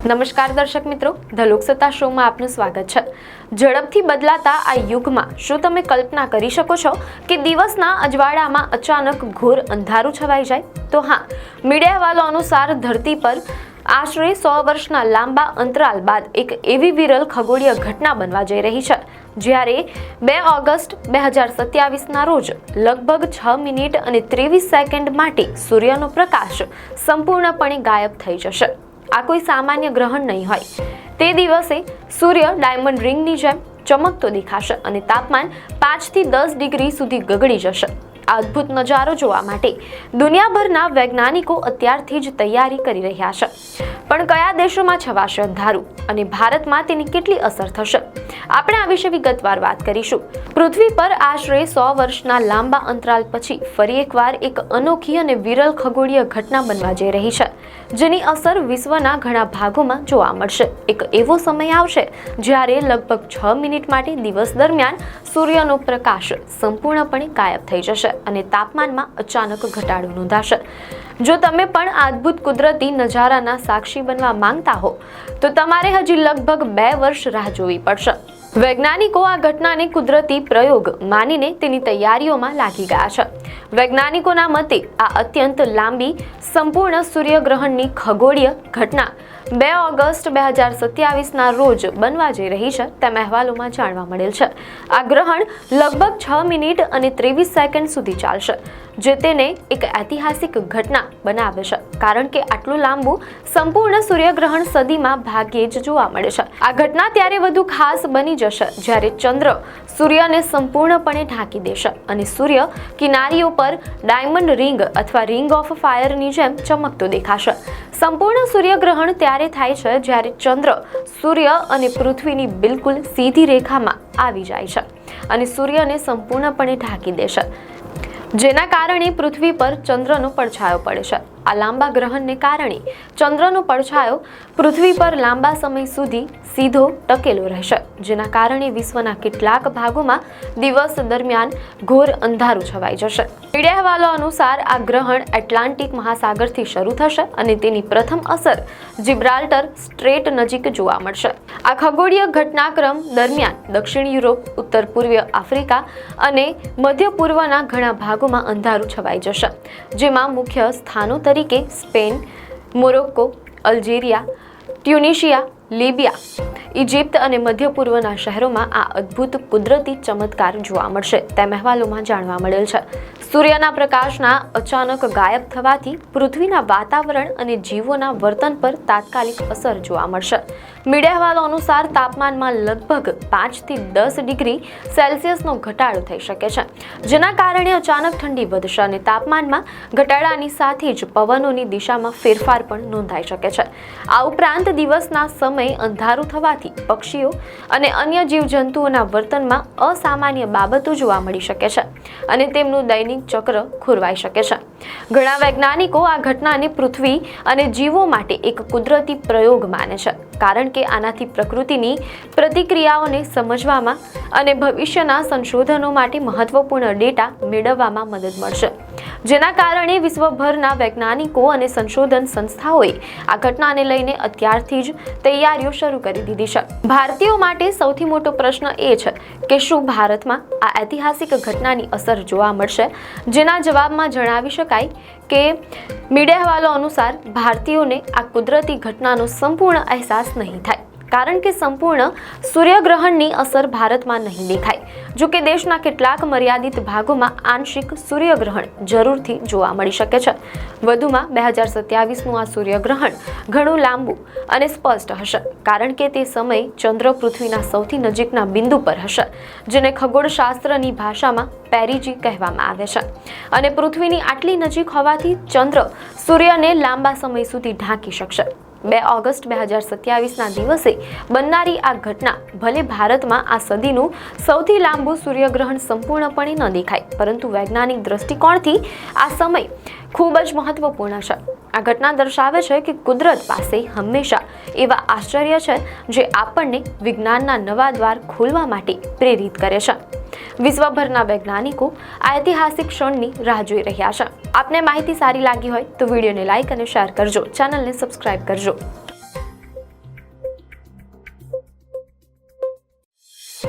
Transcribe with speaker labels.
Speaker 1: નમસ્કાર દર્શક મિત્રો, ધ લોકસત્તા શોમાં આપનું સ્વાગત છે। ઝડપથી બદલાતા આ યુગમાં શું તમે કલ્પના કરી શકો છો કે દિવસના અજવાળામાં અચાનક ઘોર અંધારું છવાઈ જાય? તો હા, મીડિયા અહેવાલો અનુસાર ધરતી પર આશરે 100 વર્ષના લાંબા અંતરાલ બાદ એક એવી વિરલ ખગોળીય ઘટના બનવા જઈ રહી છે, જ્યારે 2 ઓગસ્ટ 2027ના રોજ લગભગ 6 મિનિટ અને 23 સેકન્ડ માટે સૂર્યનો પ્રકાશ સંપૂર્ણપણે ગાયબ થઈ જશે। આ કોઈ સામાન્ય ગ્રહણ નહીં હોય। તે દિવસે સૂર્ય ડાયમંડ રિંગની જેમ ચમકતો દેખાશે અને તાપમાન 5 થી 10 ડિગ્રી સુધી ગગડી જશે। આ અદ્ભુત નજારો જોવા માટે દુનિયાભરના વૈજ્ઞાનિકો અત્યારથી જ તૈયારી કરી રહ્યા છે। પણ કયા દેશોમાં છવાશે અંધારું અને ભારતમાં તેની કેટલી અસર થશે, આપણે આ વિશે વિગતવાર વાત કરીશું। પૃથ્વી પર આશરે 100 વર્ષના લાંબા અંતરાલ પછી ફરી એકવાર એક અનોખી અને વિરલ ખગોળીય ઘટના બનવા જઈ રહી છે, જેની અસર વિશ્વના ઘણા ભાગોમાં જોવા મળશે। એક એવો સમય આવશે જ્યારે લગભગ 6 મિનિટ માટે દિવસ દરમિયાન સૂર્યનો પ્રકાશ સંપૂર્ણપણે ગાયબ થઈ જશે અને તાપમાનમાં અચાનક ઘટાડો નોંધાશે। જો તમે પણ આ અદ્ભુત કુદરતી નજારાના સાક્ષી બનવા માંગતા હો તો તમારે હજી લગભગ 2 વર્ષ રાહ જોવી પડશે। વૈજ્ઞાનિકો આ ઘટનાને કુદરતી પ્રયોગ માનીને તેની તૈયારીઓમાં લાગી ગયા છે। વૈજ્ઞાનિકોના મતે આ અત્યંત લાંબી સંપૂર્ણ સૂર્યગ્રહણની ખગોળીય ઘટના 2 ઓગસ્ટ 2027ના રોજ બનવા જઈ રહી છે તેમ અહેવાલોમાં જાણવા મળેલ છે। આ ગ્રહણ લગભગ 6 મિનિટ અને 23 સેકન્ડ સુધી ચાલશે, જે તેને એક ઐતિહાસિક ઘટના બનાવે છે, કારણ કે આટલું લાંબુ સંપૂર્ણ સૂર્યગ્રહણ સદીમાં ભાગ્યે જ જોવા મળે છે। આ ઘટના ત્યારે વધુ ખાસ બની જશે જ્યારે ચંદ્ર સૂર્યને સંપૂર્ણપણે ઢાંકી દેશે અને સૂર્ય કિનારીઓ પર ડાયમંડ રિંગ અથવા રિંગ ઓફ ફાયરની જેમ ચમકતો દેખાશે। સંપૂર્ણ સૂર્યગ્રહણ ત્યારે થાય છે જ્યારે ચંદ્ર સૂર્ય અને પૃથ્વીની બિલકુલ સીધી રેખામાં આવી જાય છે અને સૂર્યને સંપૂર્ણપણે ઢાંકી દેશે, જેના કારણે પૃથ્વી પર ચંદ્રનો પડછાયો પડે છે। આ લાંબા ગ્રહણને કારણે ચંદ્રનો પડછાયો પૃથ્વી પર લાંબા સમય સુધી સીધો ટકેલો રહેશે, જેના કારણે વિશ્વના કેટલાક ભાગોમાં દિવસ દરમિયાન ઘોર અંધારું છવાઈ જશે। મીડિયા અહેવાલો અનુસાર આ ગ્રહણ એટલાન્ટિક મહાસાગરથી શરૂ થશે અને તેની પ્રથમ અસર જિબ્રાલ્ટર સ્ટ્રેટ નજીક જોવા મળશે। આ ખગોળીય ઘટનાક્રમ દરમિયાન દક્ષિણ યુરોપ, ઉત્તર પૂર્વીય આફ્રિકા અને મધ્ય પૂર્વના ઘણા ભાગોમાં અંધારું છવાઈ જશે, જેમાં મુખ્ય સ્થાનો તરીકે Spain, Morocco, Algeria, Tunisia, Libya, Egypt અને મધ્ય પૂર્વના શહેરોમાં આ અદ્ભુત કુદરતી ચમત્કાર જોવા મળશે તેમ અહેવાલોમાં જાણવા મળેલ છે। સૂર્યના પ્રકાશના અચાનક ગાયબ થવાથી પૃથ્વીના વાતાવરણ અને જીવોના વર્તન પર તાત્કાલિક અસર જોવા મળશે। મીડિયા અહેવાલો અનુસાર તાપમાનમાં લગભગ 5 થી 10 ડિગ્રી સેલ્સિયસનો ઘટાડો થઈ શકે છે, જેના કારણે અચાનક ઠંડી વધશે અને તાપમાનમાં ઘટાડાની સાથે જ પવનોની દિશામાં ફેરફાર પણ નોંધાઈ શકે છે। આ ઉપરાંત દિવસના સમયે અંધારું થવાથી પક્ષીઓ અને અન્ય જીવજંતુઓના વર્તનમાં અસામાન્ય બાબતો જોવા મળી શકે છે અને તેમનું દૈનિક ચક્ર ખોરવાઈ શકે છે। ઘણા વૈજ્ઞાનિકો આ ઘટનાને પૃથ્વી અને જીવો માટે એક કુદરતી પ્રયોગ માને છે, કારણ કે આનાથી પ્રકૃતિની પ્રતિક્રિયાઓને સમજવામાં અને ભવિષ્યના સંશોધનો માટે મહત્વપૂર્ણ ડેટા મેળવવામાં મદદ મળશે, જેના કારણે વિશ્વભરના વૈજ્ઞાનિકો અને સંશોધન સંસ્થાઓએ આ ઘટનાને લઈને અત્યારથી જ તૈયારીઓ શરૂ કરી દીધી છે। ભારતીયો માટે સૌથી મોટો પ્રશ્ન એ છે કે શું ભારતમાં આ ઐતિહાસિક ઘટનાની અસર જોવા મળશે, જેના જવાબમાં જણાવી શકાય કે મીડિયા અહેવાલો અનુસાર ભારતીયોને આ કુદરતી ઘટનાનો સંપૂર્ણ અહેસાસ નહીં થાય, કારણ કે સંપૂર્ણ સૂર્યગ્રહણની અસર ભારતમાં નહીં દેખાય। જો કે દેશના કેટલાક મર્યાદિત ભાગોમાં આંશિક સૂર્યગ્રહણ જરૂરથી જોવા મળી શકે છે। વધુમાં 2027નું આ સૂર્યગ્રહણ ઘણું લાંબુ અને સ્પષ્ટ હશે, કારણ કે તે સમયે ચંદ્ર પૃથ્વીના સૌથી નજીકના બિંદુ પર હશે, જેને ખગોળશાસ્ત્રની ભાષામાં પેરીજી કહેવામાં આવે છે, અને પૃથ્વીની આટલી નજીક હોવાથી ચંદ્ર સૂર્યને લાંબા સમય સુધી ઢાંકી શકશે। 2 ઓગસ્ટ 2027ના દિવસે બનનારી આ ઘટના ભલે ભારતમાં આ સદીનું સૌથી લાંબુ સૂર્યગ્રહણ સંપૂર્ણપણે ન દેખાય, પરંતુ વૈજ્ઞાનિક દ્રષ્ટિકોણથી આ સમય ખૂબ જ મહત્વપૂર્ણ છે। આ ઘટના દર્શાવે છે કે કુદરત પાસે હંમેશા એવા આશ્ચર્ય છે જે આપણને વિજ્ઞાનના નવા દ્વાર ખોલવા માટે પ્રેરિત કરે છે। વિશ્વભરના વૈજ્ઞાનિકો આ ઐતિહાસિક ક્ષણની રાહ જોઈ રહ્યા છે. આપને માહિતી સારી લાગી હોય તો વિડીયોને લાઇક અને શેર કરજો, ચેનલને સબસ્ક્રાઇબ કરજો.